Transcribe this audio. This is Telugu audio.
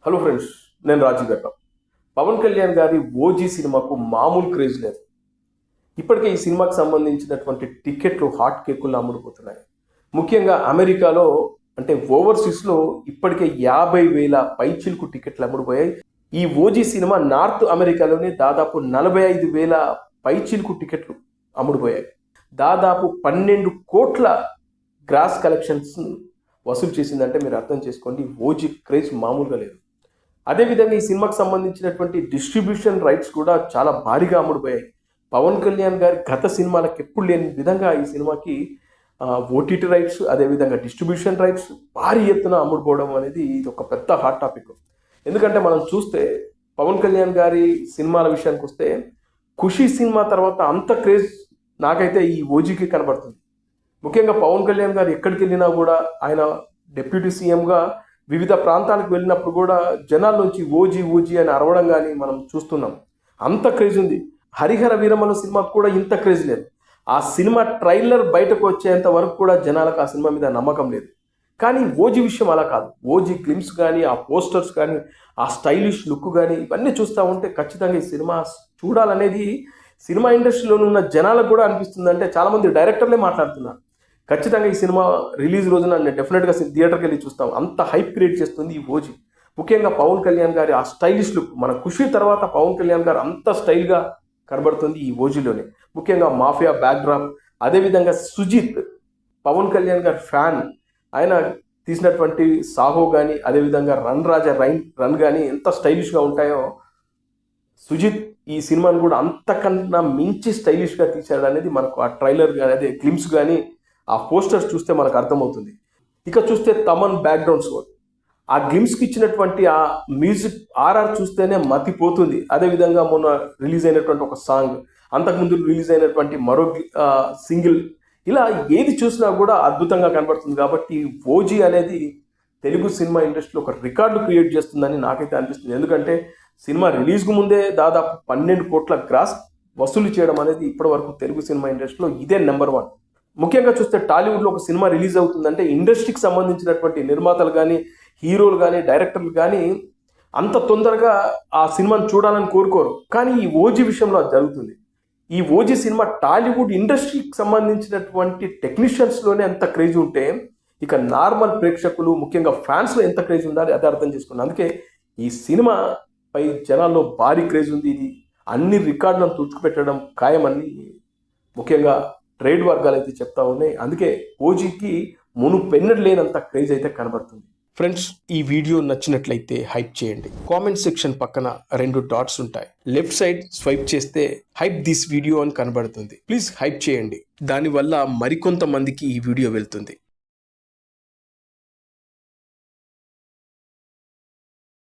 హలో ఫ్రెండ్స్, నేను రాజు గట్ట. పవన్ కళ్యాణ్ గారి ఓజీ సినిమాకు మామూలు క్రేజ్ లేదు. ఇప్పటికే ఈ సినిమాకి సంబంధించినటువంటి టికెట్లు హాట్ కేకులు అమ్ముడుపోతున్నాయి. ముఖ్యంగా అమెరికాలో అంటే ఓవర్సీస్లో ఇప్పటికే 50,000 పైచిలకు టికెట్లు అమ్ముడుపోయాయి. ఈ ఓజీ సినిమా నార్త్ అమెరికాలోనే దాదాపు 45,000 పైచిలకు టికెట్లు అమ్ముడుపోయాయి. దాదాపు 12 కోట్ల గ్రాస్ కలెక్షన్స్ వసూలు చేసిందంటే మీరు అర్థం చేసుకోండి, ఓజీ క్రేజ్ మామూలుగా లేదు. అదేవిధంగా ఈ సినిమాకి సంబంధించినటువంటి డిస్ట్రిబ్యూషన్ రైట్స్ కూడా చాలా భారీగా అమ్ముడుపోయాయి. పవన్ కళ్యాణ్ గారి గత సినిమాలకు ఎప్పుడు లేని విధంగా ఈ సినిమాకి ఓటీటీ రైట్స్, అదేవిధంగా డిస్ట్రిబ్యూషన్ రైట్స్ భారీ ఎత్తున అమ్ముడుపోవడం అనేది ఇది ఒక పెద్ద హాట్ టాపిక్. ఎందుకంటే మనం చూస్తే పవన్ కళ్యాణ్ గారి సినిమాల విషయానికి వస్తే ఖుషీ సినిమా తర్వాత అంత క్రేజ్ నాకైతే ఈ ఓజీకి కనబడుతుంది. ముఖ్యంగా పవన్ కళ్యాణ్ గారు ఎక్కడికి వెళ్ళినా కూడా ఆయన డిప్యూటీ సీఎంగా వివిధ ప్రాంతాలకు వెళ్ళినప్పుడు కూడా జనాల నుంచి ఓజీ ఓజీ అని అరవడం కానీ మనం చూస్తున్నాం. అంత క్రేజ్ ఉంది. హరిహర వీరమల సినిమాకు కూడా ఇంత క్రేజ్ లేదు. ఆ సినిమా ట్రైలర్ బయటకు వచ్చేంత వరకు కూడా జనాలకు ఆ సినిమా మీద నమ్మకం లేదు. కానీ ఓజీ విషయం అలా కాదు. ఓజీ గ్లిమ్స్ కానీ, ఆ పోస్టర్స్ కానీ, ఆ స్టైలిష్ లుక్ కానీ ఇవన్నీ చూస్తూ ఉంటే ఖచ్చితంగా ఈ సినిమా చూడాలనేది సినిమా ఇండస్ట్రీలో ఉన్న జనాలకు కూడా అనిపిస్తుంది. అంటే చాలామంది డైరెక్టర్లే మాట్లాడుతున్నారు. ఖచ్చితంగా ఈ సినిమా రిలీజ్ రోజున నేను డెఫినెట్గా థియేటర్కి వెళ్ళి చూస్తాం. అంత హైప్ క్రియేట్ చేస్తుంది ఈ ఓజీ. ముఖ్యంగా పవన్ కళ్యాణ్ గారి ఆ స్టైలిష్ లుక్, మన ఖుషి తర్వాత పవన్ కళ్యాణ్ గారు అంత స్టైల్గా కనబడుతుంది ఈ ఓజీలోనే. ముఖ్యంగా మాఫియా బ్యాక్డ్రాప్, అదేవిధంగా సుజిత్ పవన్ కళ్యాణ్ గారి ఫ్యాన్, ఆయన తీసినటువంటి సాహో కానీ, అదేవిధంగా రన్ రాజా రన్ కానీ ఎంత స్టైలిష్గా ఉంటాయో సుజిత్ ఈ సినిమాని కూడా అంతకన్నా మించి స్టైలిష్గా తీశాడు అనేది మనకు ఆ ట్రైలర్ కానీ, అదే క్లిమ్స్ కానీ, ఆ పోస్టర్స్ చూస్తే మనకు అర్థమవుతుంది. ఇక చూస్తే తమన్ బ్యాక్గ్రౌండ్ స్కోర్, ఆ గ్లిమ్స్కి ఇచ్చినటువంటి ఆ మ్యూజిక్ ఆర్ఆర్ చూస్తేనే మతిపోతుంది. అదేవిధంగా మొన్న రిలీజ్ అయినటువంటి ఒక సాంగ్, అంతకుముందు రిలీజ్ అయినటువంటి మరో సింగిల్, ఇలా ఏది చూసినా కూడా అద్భుతంగా కనబడుతుంది. కాబట్టి ఓజీ అనేది తెలుగు సినిమా ఇండస్ట్రీలో ఒక రికార్డు క్రియేట్ చేస్తుందని నాకైతే అనిపిస్తుంది. ఎందుకంటే సినిమా రిలీజ్కు ముందే దాదాపు 12 కోట్ల గ్రాస్ వసూలు చేయడం అనేది ఇప్పటి వరకు తెలుగు సినిమా ఇండస్ట్రీలో ఇదే నెంబర్ 1. ముఖ్యంగా చూస్తే టాలీవుడ్లో ఒక సినిమా రిలీజ్ అవుతుందంటే ఇండస్ట్రీకి సంబంధించినటువంటి నిర్మాతలు కానీ, హీరోలు కానీ, డైరెక్టర్లు కానీ అంత తొందరగా ఆ సినిమాను చూడాలని కోరుకోరు. కానీ ఈ ఓజీ విషయంలో అది జరుగుతుంది. ఈ ఓజీ సినిమా టాలీవుడ్ ఇండస్ట్రీకి సంబంధించినటువంటి టెక్నీషియన్స్లోనే ఎంత క్రేజ్ ఉంటే ఇక నార్మల్ ప్రేక్షకులు, ముఖ్యంగా ఫ్యాన్స్లో ఎంత క్రేజ్ ఉండాలి అదే అర్థం చేసుకున్నాను. అందుకే ఈ సినిమా పై జనాల్లో భారీ క్రేజ్ ఉంది. ఇది అన్ని రికార్డులను తుడుచుకుపెట్టడం ఖాయమని ముఖ్యంగా ట్రేడ్ వర్గాలు అయితే చెప్తా ఉన్నాయి. అందుకే ఓజీకి మునుపెన్నడు లేనంత క్రేజ్ అయితే కనబడుతుంది. ఫ్రెండ్స్, ఈ వీడియో నచ్చినట్లయితే హైప్ చేయండి. కామెంట్ సెక్షన్ పక్కన 2 డాట్స్ ఉంటాయి. లెఫ్ట్ సైడ్ స్వైప్ చేస్తే హైప్ దిస్ వీడియో అని కనబడుతుంది. ప్లీజ్ హైప్ చేయండి. దానివల్ల మరికొంతమందికి ఈ వీడియో వెళ్తుంది.